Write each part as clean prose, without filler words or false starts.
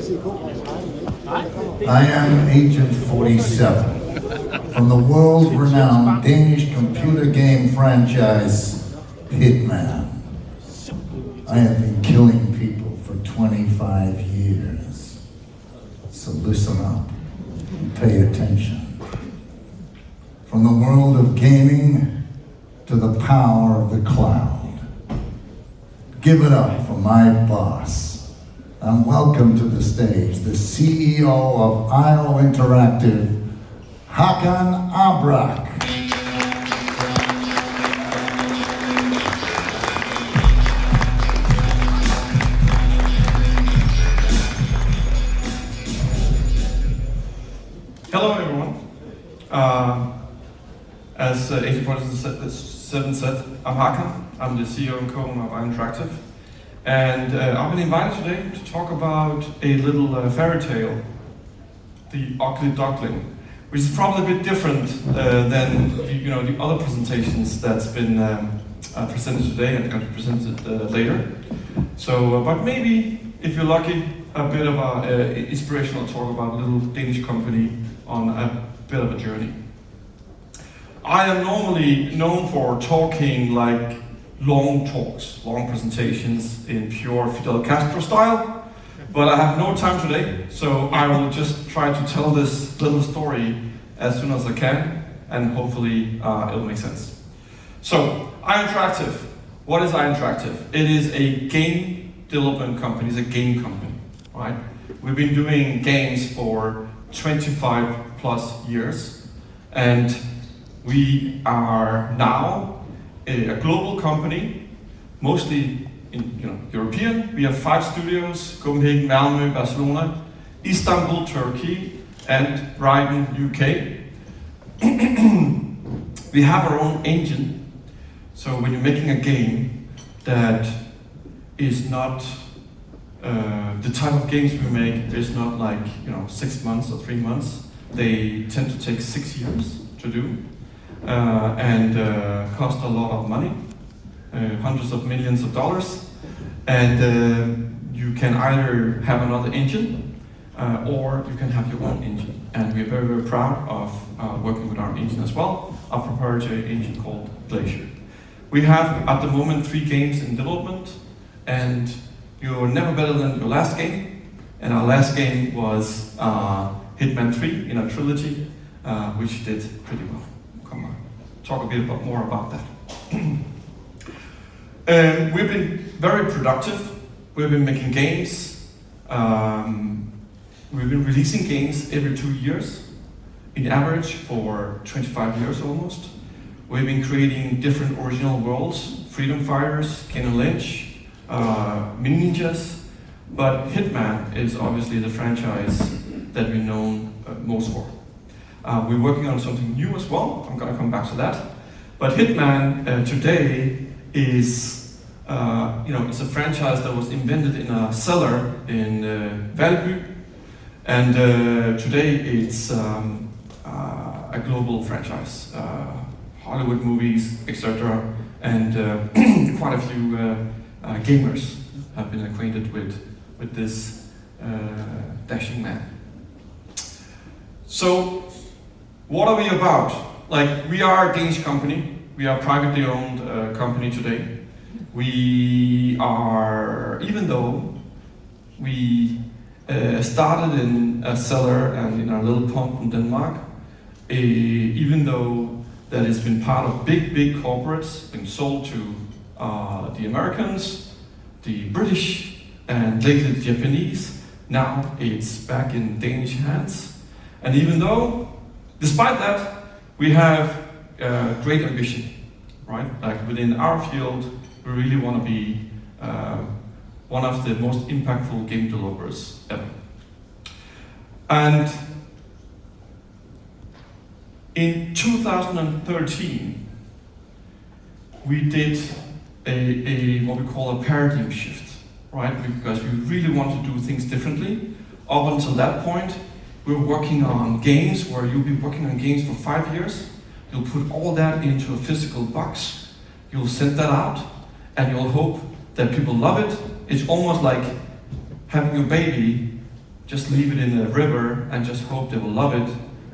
I am Agent 47 from the world-renowned Danish computer game franchise, Hitman. I have been killing people for 25 years. So listen up and pay attention. From the world of gaming to the power of the cloud. Give it up for my boss. And welcome to the stage, the CEO of IO Interactive, Hakan Abrak. Hello everyone. As Agent 47 said, I'm Hakan. I'm the CEO and co-owner of IO Interactive. And I've been invited today to talk about a little fairy tale, the Ugly Duckling, which is probably a bit different than the other presentations that's been presented today and going to be presented later. So, but maybe, if you're lucky, a bit of an inspirational talk about a little Danish company on a bit of a journey. I am normally known for talking like long talks, long presentations in pure Fidel Castro style, but I have no time today, so I will just try to tell this little story as soon as I can, and hopefully it'll make sense. So, IO Interactive. What is IO Interactive? It is a game development company, it's a game company, right? We've been doing games for 25 plus years, and we are now a global company, mostly European. We have 5 studios: Copenhagen, Malmö, Barcelona, Istanbul, Turkey, and Brighton, UK. We have our own engine, so when you're making a game that is not the type of games we make is not like 6 months or 3 months. They tend to take 6 years to do. And cost a lot of money, hundreds of millions of dollars, and you can either have another engine or you can have your own engine. And we're very, very proud of working with our engine as well, a proprietary engine called Glacier. We have at the moment 3 games in development, and you're never better than your last game, and our last game was Hitman 3 in a trilogy, which did pretty well. Talk a bit more about that. We've been very productive. We've been making games. We've been releasing games every 2 years, in average for 25 years almost. We've been creating different original worlds: Freedom Fighters, Ken & Lynch, Mini Ninjas. But Hitman is obviously the franchise that we're known most for. We're working on something new as well. I'm going to come back to that. But Hitman today is, it's a franchise that was invented in a cellar in Valby, and today it's a global franchise. Hollywood movies, etc., and quite a few gamers have been acquainted with this dashing man. So, what are we about? Like, we are a Danish company. We are a privately owned company today. We are, even though we started in a cellar and in our little pump in Denmark, even though that has been part of big corporates, been sold to the Americans, the British, and lately the Japanese, now it's back in Danish hands. And even though, despite that, we have great ambition, right? Like within our field, we really want to be one of the most impactful game developers ever. And in 2013, we did what we call a paradigm shift, right? Because we really want to do things differently. Up until that point, we were working on games where you'll be working on games for 5 years. You'll put all that into a physical box. You'll send that out, and you'll hope that people love it. It's almost like having a baby just leave it in the river and just hope they will love it.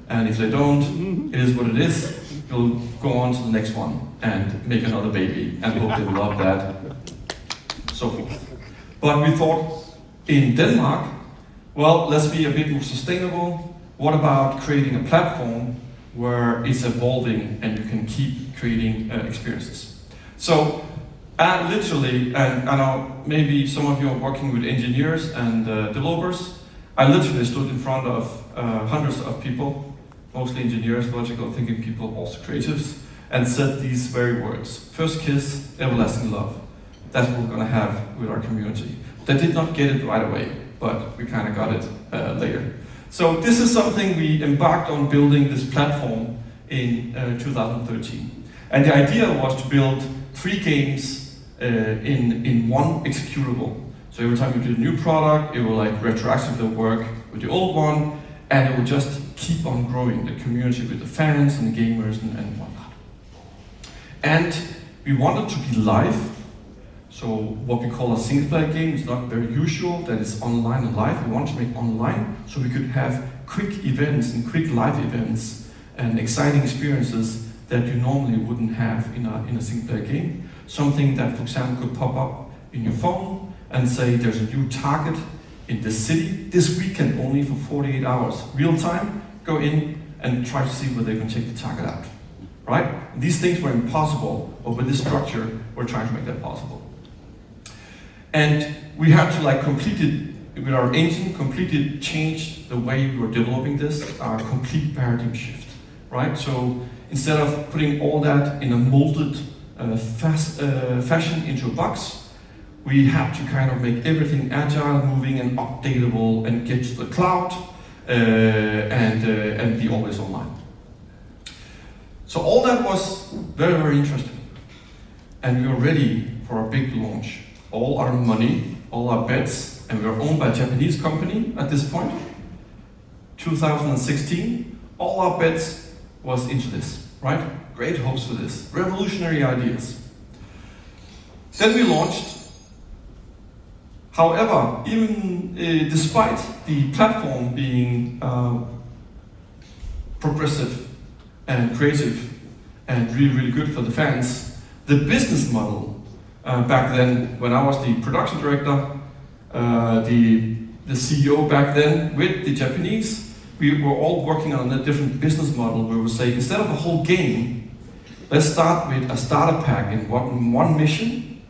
And if they don't, it is what it is. We'll go on to the next one and make another baby and hope they will love that, so forth. But we thought in Denmark, well, let's be a bit more sustainable. What about creating a platform where it's evolving and you can keep creating experiences? So literally, and I know maybe some of you are working with engineers and developers, I literally stood in front of hundreds of people, mostly engineers, logical thinking people, also creatives, and said these very words: first kiss, everlasting love. That's what we're going to have with our community. They did not get it right away, but we kind of got it later. So this is something we embarked on building this platform in 2013. And the idea was to build 3 games in one executable. So every time you did a new product, it will like retroactively work with the old one, and it will just keep on growing the community with the fans and the gamers and whatnot. And we wanted to be live. So what we call a single player game is not very usual that it's online and live. We wanted to make online so we could have quick events and quick live events and exciting experiences that you normally wouldn't have in a single player game. Something that, for example, could pop up in your phone and say there's a new target in this city this weekend only for 48 hours. Real time, go in and try to see whether they can take the target out. Right? These things were impossible, but with this structure, we're trying to make that possible. And we had to like with our engine, completely change the way we were developing this, our complete paradigm shift, right? So instead of putting all that in a molded fashion into a box, we had to kind of make everything agile, moving and updatable and get to the cloud and be always online. So all that was very, very interesting. And we were ready for a big launch. All our money, all our bets, and we were owned by a Japanese company at this point. 2016, all our bets was into this, right? Great hopes for this, revolutionary ideas. Then we launched. However, even despite the platform being progressive and creative and really, really good for the fans, the business model back then, when I was the production director, the CEO back then with the Japanese, we were all working on a different business model where we say, instead of a whole game, let's start with a starter pack in one mission,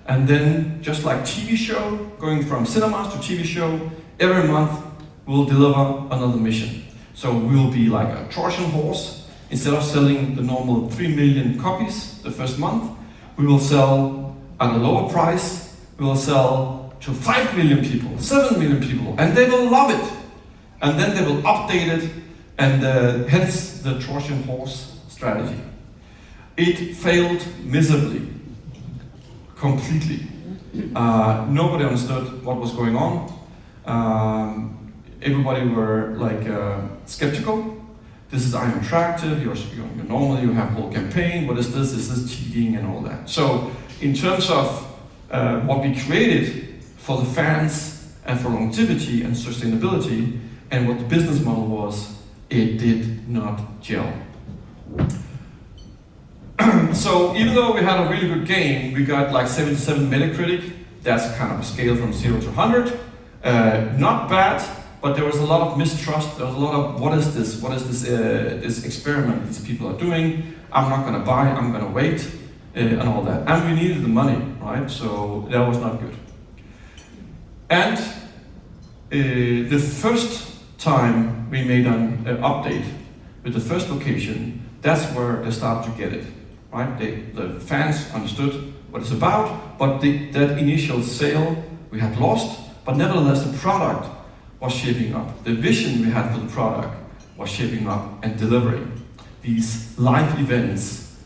and then just like TV show, going from cinemas to TV show, every month we'll deliver another mission. So we'll be like a Trojan horse. Instead of selling the normal 3 million copies the first month, we will sell at a lower price. We will sell to 5 million people, 7 million people, and they will love it. And then they will update it, and hence the Trojan horse strategy. It failed miserably, completely. Nobody understood what was going on. Everybody were like skeptical. This is I'm attractive, you're normal, you have a whole campaign, what is this? Is this cheating and all that? So in terms of what we created for the fans and for longevity and sustainability and what the business model was, it did not gel. So even though we had a really good game, we got like 77 Metacritic. That's kind of a scale from 0 to 100. Not bad, but there was a lot of mistrust. There was a lot of, what is this? What is this, this experiment these people are doing? I'm not gonna buy, I'm gonna wait, and all that. And we needed the money, right? So that was not good. And the first time we made an update with the first location, that's where they started to get it, right? The fans understood what it's about, but that initial sale we had lost, but nevertheless the product was shaping up. The vision we had for the product was shaping up and delivering. These live events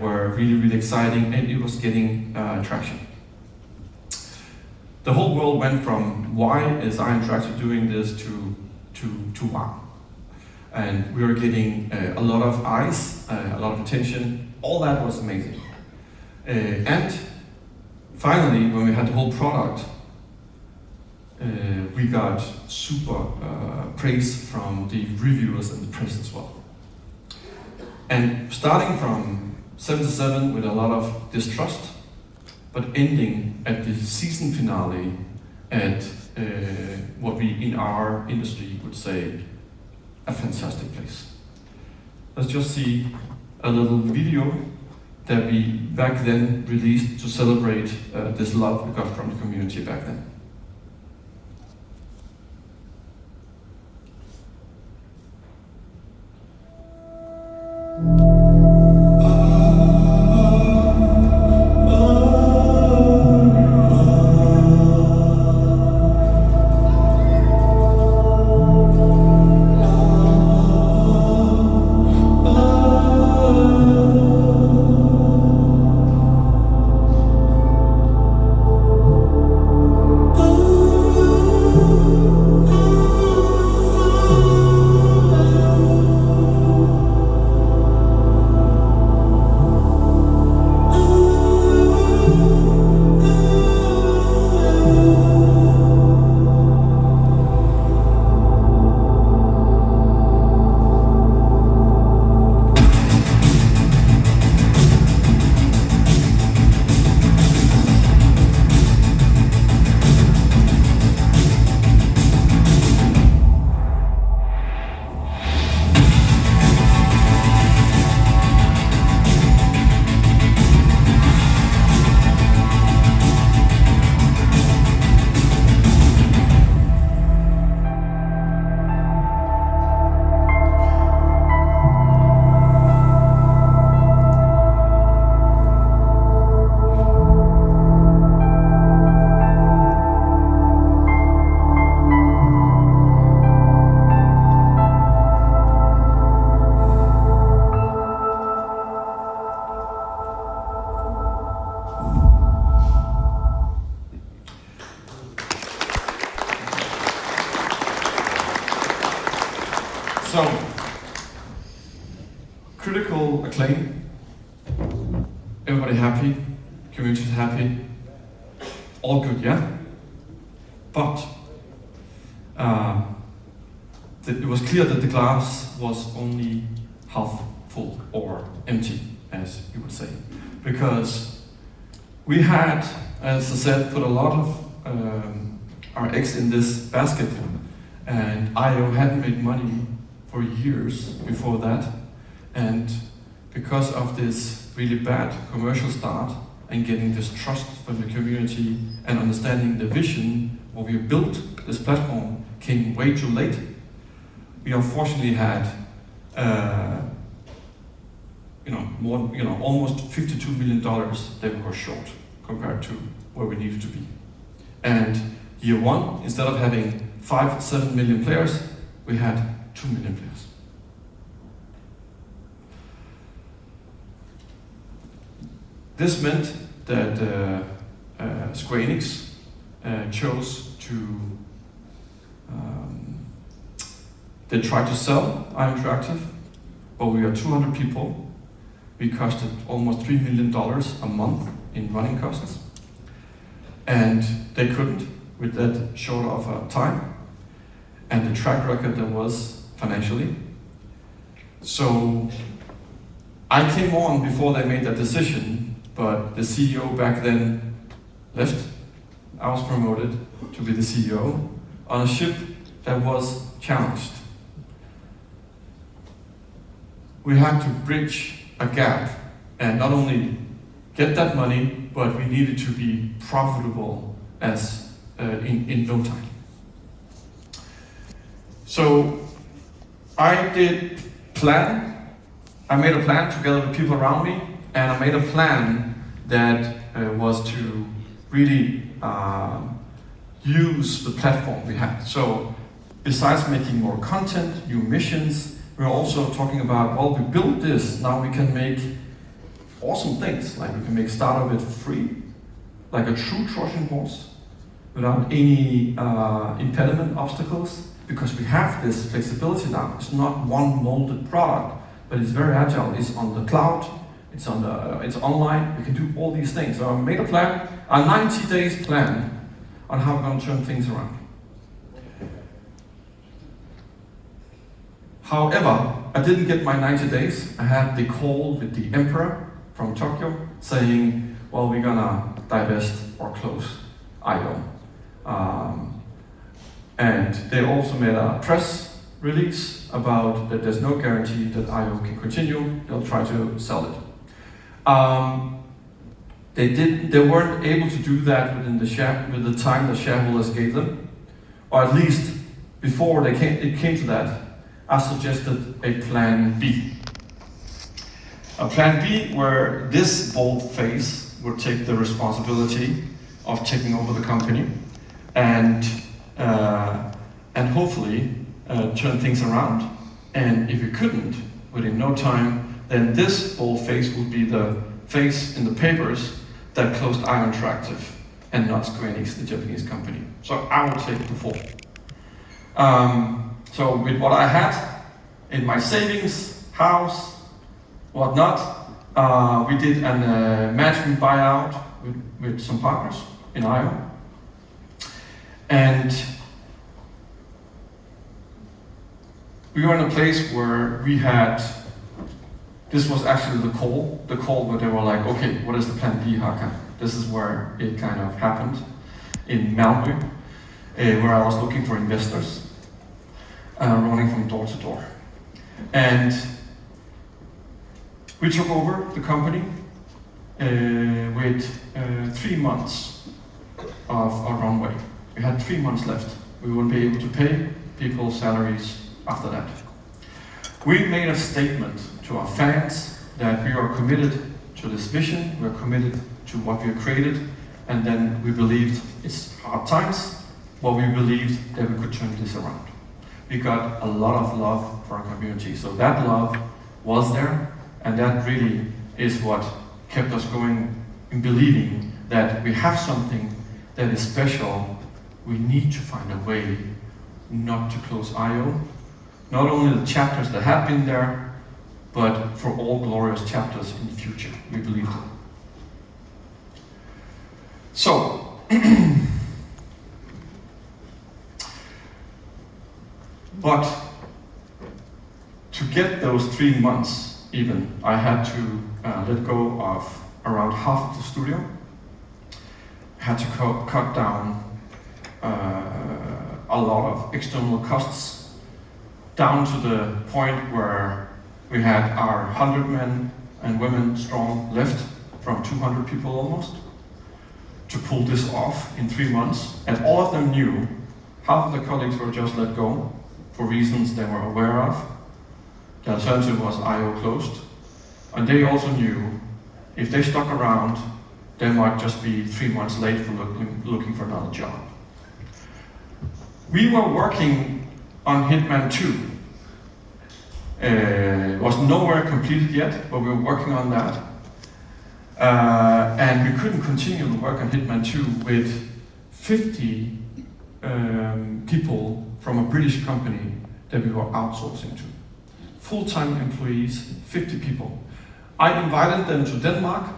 were really, really exciting, and it was getting traction. The whole world went from why is Iron Tractor doing this to wow. And we were getting a lot of eyes, a lot of attention. All that was amazing. And finally, when we had the whole product, we got super praise from the reviewers and the press as well. And starting from 77 with a lot of distrust, but ending at the season finale at what we in our industry would say a fantastic place. Let's just see a little video that we back then released to celebrate this love we got from the community back then. So, critical acclaim, everybody happy, community's happy, all good, yeah? But it was clear that the glass was only half full or empty, as you would say. Because we had, as I said, put a lot of our eggs in this basket, and IO hadn't made money for years before that, and because of this really bad commercial start and getting this trust from the community and understanding the vision what we built this platform came way too late. We unfortunately had almost $52 million that we were short compared to where we needed to be. And year one, instead of having 7 million players, we had 2 million players. This meant that Square Enix chose to, they tried to sell IO Interactive, but we are 200 people. We costed almost $3 million a month in running costs. And they couldn't with that short of a time and the track record there was financially. So I came on before they made that decision, but the CEO back then left. I was promoted to be the CEO on a ship that was challenged. We had to bridge a gap and not only get that money, but we needed to be profitable as in no time. So I made a plan together with people around me, and I made a plan that was to really use the platform we had. So besides making more content, new missions, we're also talking about, well, we built this, now we can make awesome things, like we can make Start of It free, like a true Trojan horse, without any impediment, obstacles, because we have this flexibility now. It's not one molded product, but it's very agile. It's on the cloud, it's online, we can do all these things. So I made a plan, a 90 days plan on how we're going to turn things around. However, I didn't get my 90 days. I had the call with the emperor from Tokyo saying, well, we're gonna divest or close IO. And they also made a press release about that there's no guarantee that IO can continue. They'll try to sell it. They weren't able to do that with the time the shareholders gave them, or at least before it came to that. I suggested a plan B. A plan B where this bold face would take the responsibility of taking over the company and hopefully turn things around. And if you couldn't, within no time, then this bold face would be the face in the papers that closed Ion Interactive and not Square Enix, the Japanese company. So I will take the fall. So with what I had in my savings, house, whatnot, we did a management buyout with some partners in Iowa. And we were in a place where we had, this was actually the call where they were like, okay, what is the plan B, hakan? This is where it kind of happened in Malmö, where I was looking for investors, running from door to door. And we took over the company with 3 months of a runway. We had 3 months left. We wouldn't be able to pay people's salaries after that. We made a statement to our fans that we are committed to this vision, we're committed to what we have created, and then we believed it's hard times, but we believed that we could turn this around. We got a lot of love for our community, so that love was there, and that really is what kept us going in believing that we have something that is special. We need to find a way not to close IO, not only the chapters that have been there, but for all glorious chapters in the future. We believe it. So, but to get those 3 months even, I had to let go of around half of the studio. Had to cut down a lot of external costs, down to the point where we had our 100 men and women strong left from 200 people almost, to pull this off in 3 months. And all of them knew, half of the colleagues were just let go for reasons they were aware of. The alternative was IO closed. And they also knew if they stuck around, they might just be 3 months late for looking for another job. We were working on Hitman 2. It was nowhere completed yet, but we were working on that. And we couldn't continue the work on Hitman 2 with 50 people from a British company that we were outsourcing to. Full-time employees, 50 people. I invited them to Denmark,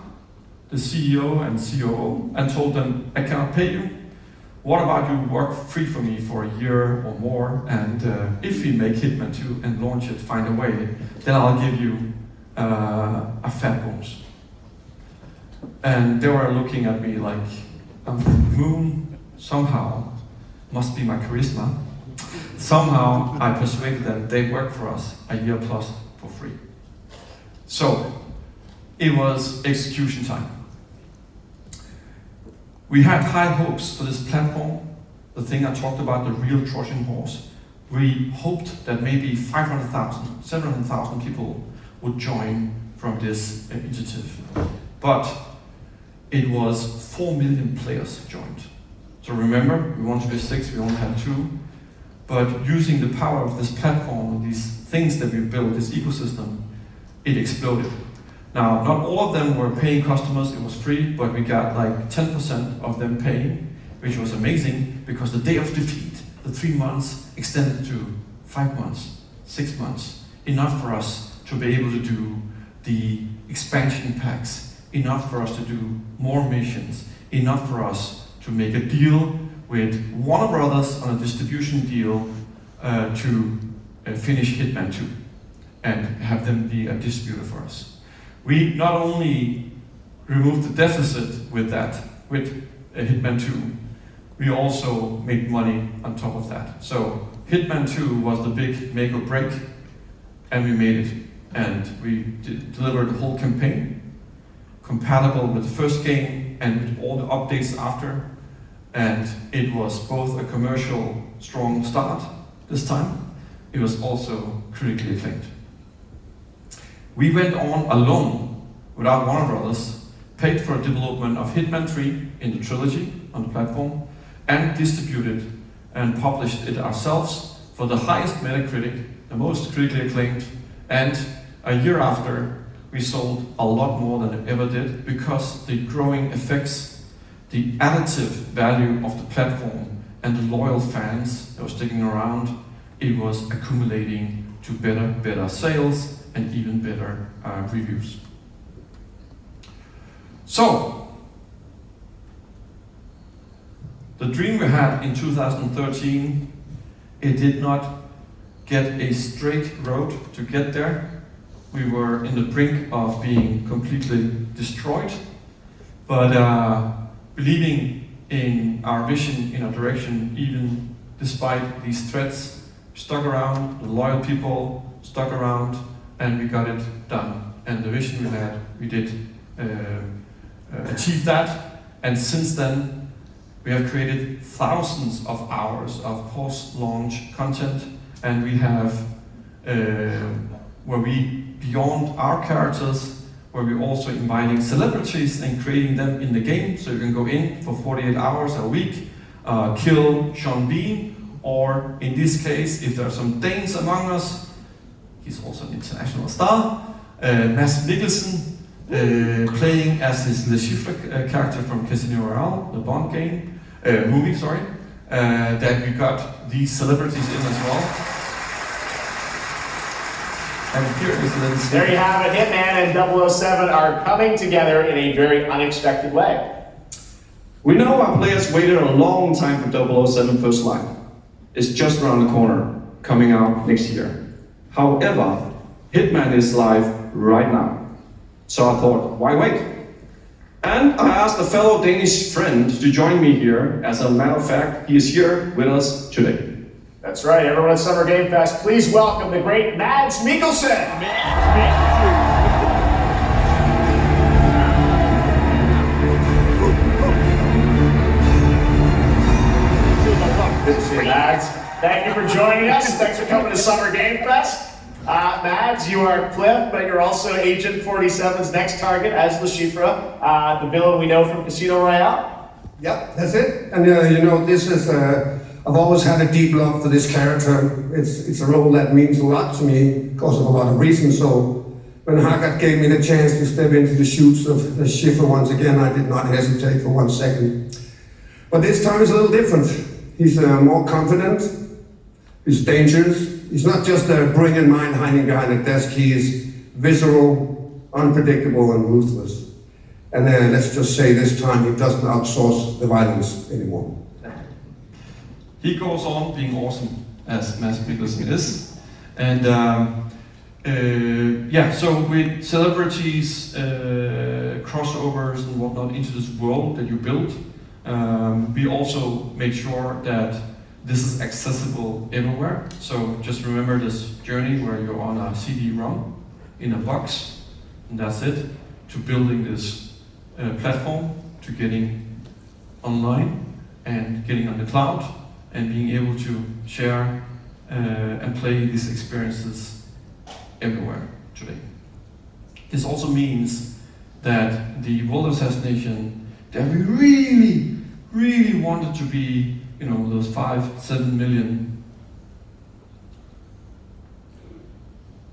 the CEO and COO, and told them, I cannot pay you. What about you work free for me for a year or more, and if we make Hitman 2 and launch it, find a way, then I'll give you a fat bonus. And they were looking at me like, Moon, somehow, must be my charisma. Somehow I persuaded them they work for us a year plus for free. So it was execution time. We had high hopes for this platform, the thing I talked about, the real Trojan horse. We hoped that maybe 500,000, 700,000 people would join from this initiative. But it was 4 million players joined. So remember, we wanted to be 6, we only had 2. But using the power of this platform, these things that we built, this ecosystem, it exploded. Now, not all of them were paying customers, it was free, but we got like 10% of them paying, which was amazing, because the day of defeat, the 3 months extended to 5 months, 6 months, enough for us to be able to do the expansion packs, enough for us to do more missions, enough for us to make a deal with Warner Brothers on a distribution deal to finish Hitman 2 and have them be a distributor for us. We not only removed the deficit with that, with Hitman 2, we also made money on top of that. So Hitman 2 was the big make or break, and we made it. And we delivered the whole campaign, compatible with the first game and with all the updates after. And it was both a commercial strong start this time. It was also critically acclaimed. We went on alone, without Warner Brothers, paid for development of Hitman 3 in the trilogy on the platform, and distributed and published it ourselves for the highest Metacritic, the most critically acclaimed, and a year after, we sold a lot more than it ever did because the growing effects, the additive value of the platform, and the loyal fans that were sticking around, it was accumulating to better sales and even better reviews. So, the dream we had in 2013, it did not get a straight road to get there. We were in the brink of being completely destroyed, but believing in our vision, in our direction, even despite these threats, stuck around, the loyal people stuck around, and we got it done. And the vision we had, we did achieve that, and since then, we have created thousands of hours of post-launch content, and we have, where we, beyond our characters, where we're also inviting celebrities and creating them in the game, so you can go in for 48 hours a week, kill Sean Bean, or in this case, if there are some Danes among us, he's also an international star, Mads Mikkelsen, playing as his Le Chiffre character from Casino Royale, the Bond game, movie, sorry, that we got these celebrities in as well. And here is a little There you have it, Hitman and 007 are coming together in a very unexpected way. We know our players waited a long time for 007 First Light. It's just around the corner, coming out next year. However, Hitman is live right now. So I thought, why wait? And I asked a fellow Danish friend to join me here. As a matter of fact, he is here with us today. That's right, everyone at Summer Game Fest, please welcome the great Mads Mikkelsen. Good to see you, Mads. Thank you for joining us. Thanks for coming to Summer Game Fest. Mads, you are Cliff, but you're also Agent 47's next target as Le Chiffre, the villain we know from Casino Royale. Yep, that's it. And you know, this is, I've always had a deep love for this character. It's a role that means a lot to me because of a lot of reasons. So when Hakan gave me the chance to step into the shoes of Le Chiffre once again, I did not hesitate for 1 second. But this time is a little different. He's more confident, he's dangerous. He's not just a brilliant mind hiding behind a desk, he is visceral, unpredictable, and ruthless. And let's just say this time he doesn't outsource the violence anymore. He goes on being awesome, as Mads Mikkelsen is. And yeah, so with celebrities, crossovers and whatnot into this world that you build, we also make sure that this is accessible everywhere. So just remember this journey where you're on a CD-ROM in a box, and that's it, to building this platform, to getting online and getting on the cloud and being able to share and play these experiences everywhere today. This also means that the world assassination that we really wanted to be, you know, those 5-7 million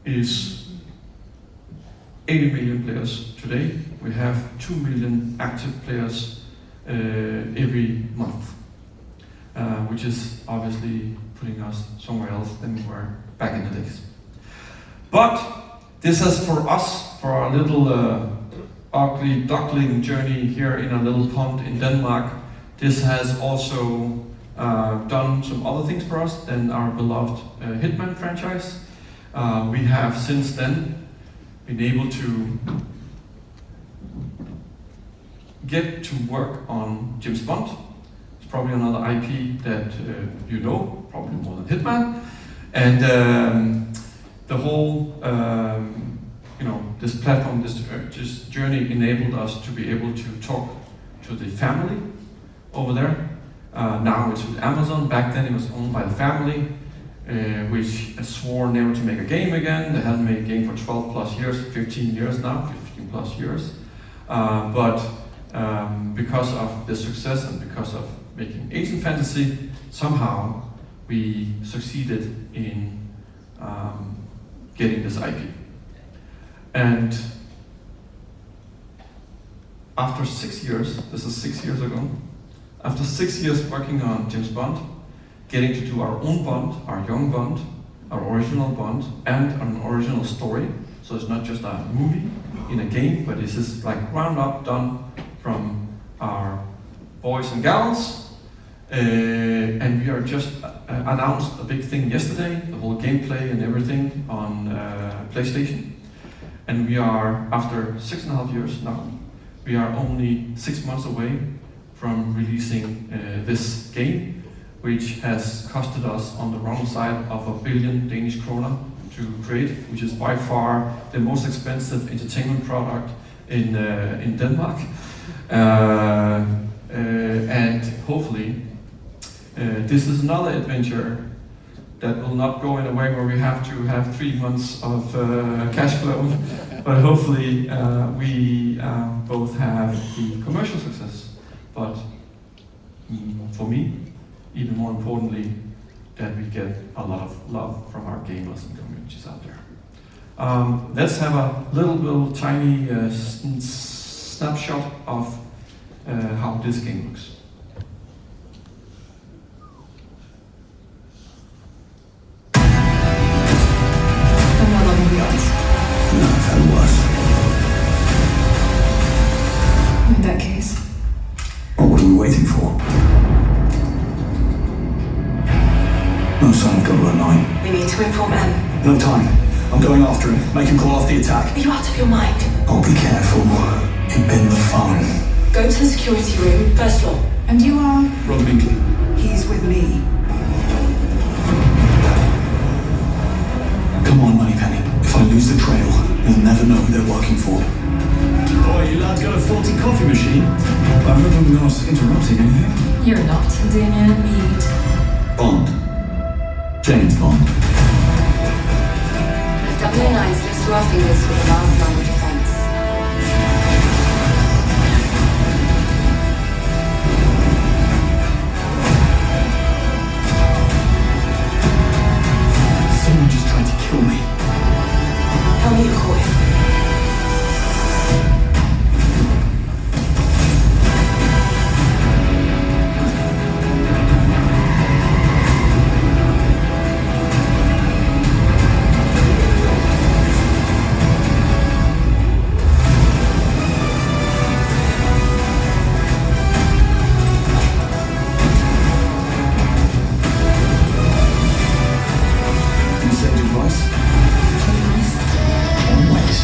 is 80 million players today. We have 2 million active players every month, which is obviously putting us somewhere else than we were back in the days. But this has for us, for our little ugly duckling journey here in a little pond in Denmark, this has also done some other things for us than our beloved Hitman franchise. We have since then been able to get to work on James Bond. It's probably another IP that you know, probably more than Hitman. And the whole, this platform, this journey enabled us to be able to talk to the family over there. Now it's with Amazon. Back then it was owned by the family, which swore never to make a game again. They hadn't made a game for 12 plus years, 15 years now, 15 plus years. But because of the success and because of making Asian fantasy, somehow we succeeded in getting this IP. And after 6 years, this is 6 years ago, after 6 years working on James Bond, getting to do our own Bond, our young Bond, our original Bond, and an original story. So it's not just a movie in a game, but this is like ground up, done from our boys and gals. And we are just announced a big thing yesterday, the whole gameplay and everything on PlayStation. And we are, after 6.5 years now, we are only 6 months away from releasing this game, which has costed us on the wrong side of 1 billion Danish kroner to create, which is by far the most expensive entertainment product in Denmark. And hopefully, this is another adventure that will not go in a way where we have to have 3 months of cash flow, but hopefully we both have the commercial success. But for me, even more importantly, that we get a lot of love from our gamers and communities out there. Let's have a little tiny snapshot of how this game looks. In that case, what are we waiting for? No sign of Gobbler 9. we need to inform M. No time. I'm going after him. Make him call off the attack. Are you out of your mind? Oh, be careful. He'd been the phone. Go to the security room, first floor. And you are? Rob Binkley. He's with me. Come on, Moneypenny. If I lose the trail, you'll never know who they're working for. Oh, you lads got a faulty coffee machine? I hope I'm not interrupting anything. You're not. Dinner, meat. Bond. James Bond. Double 09 slips to our fingers for the last line of defense. Someone just tried to kill me. Tell me you call him. You send advice? Always.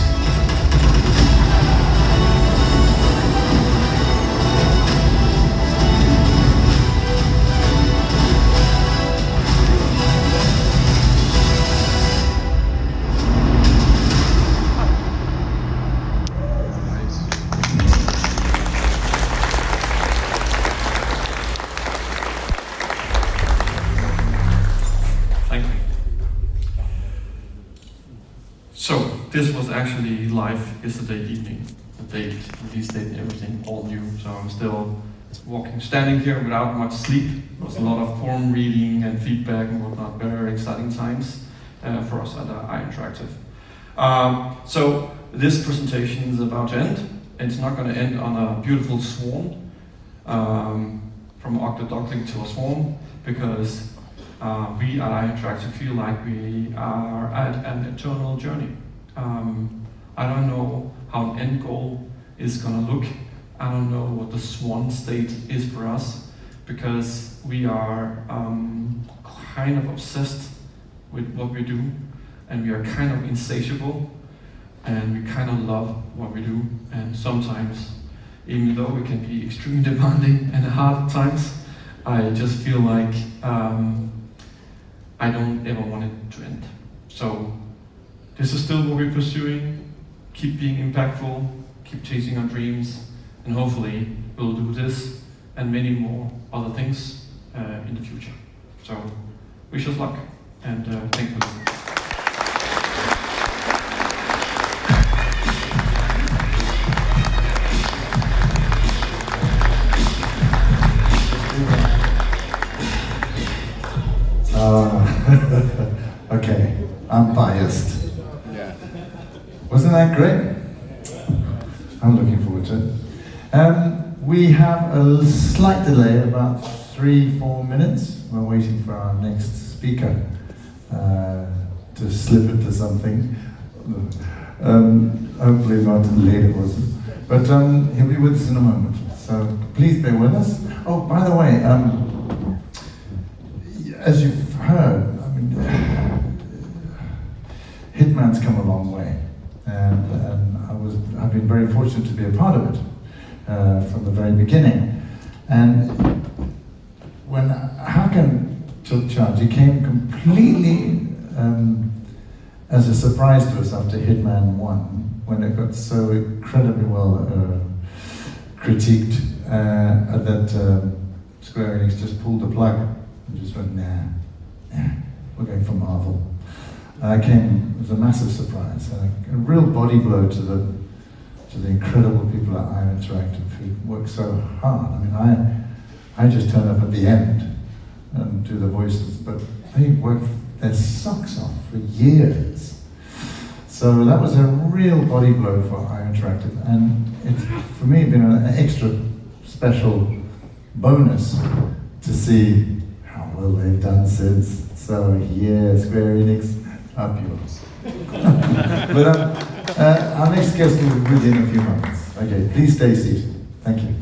Thank you. So, this was actually live yesterday evening. The date, release date and everything, all new. So I'm still standing here without much sleep. There was a lot of forum reading and feedback and whatnot. Very exciting times for us at iInteractive. So this presentation is about to end. It's not going to end on a beautiful swan from Ugly Duckling to a swan, because we at iInteractive feel like we are at an eternal journey. I don't know how an end goal is going to look. I don't know what the swan state is for us, because we are kind of obsessed with what we do, and we are kind of insatiable, and we kind of love what we do. And sometimes, even though we can be extremely demanding and hard at times, I just feel like I don't ever want it to end. So this is still what we're pursuing. Keep being impactful, keep chasing our dreams, and hopefully we'll do this and many more other things in the future. So wish us luck, and thank you for listening. Okay, I'm biased. Wasn't that great? I'm looking forward to it. We have a slight delay, about 3-4 minutes. We're waiting for our next speaker to slip into something. Hopefully not later, but he'll be with us in a moment. So please bear with us. Oh, by the way, as you've heard, I mean, Hitman's come a long way, and I've been very fortunate to be a part of it from the very beginning. And when Hakan took charge, he came completely as a surprise to us after Hitman 1, when it got so incredibly well critiqued that Square Enix just pulled the plug and just went, nah, we're going for Marvel. It was a massive surprise, a real body blow to the incredible people at IO Interactive who work so hard. I mean, I just turn up at the end and do the voices, but they work their socks off for years. So that was a real body blow for IO Interactive, and it's, for me, been an extra special bonus to see how well they've done since. So yeah, Square Enix, up yours. But our next guest will be with you in a few moments. Okay, please stay seated. Thank you.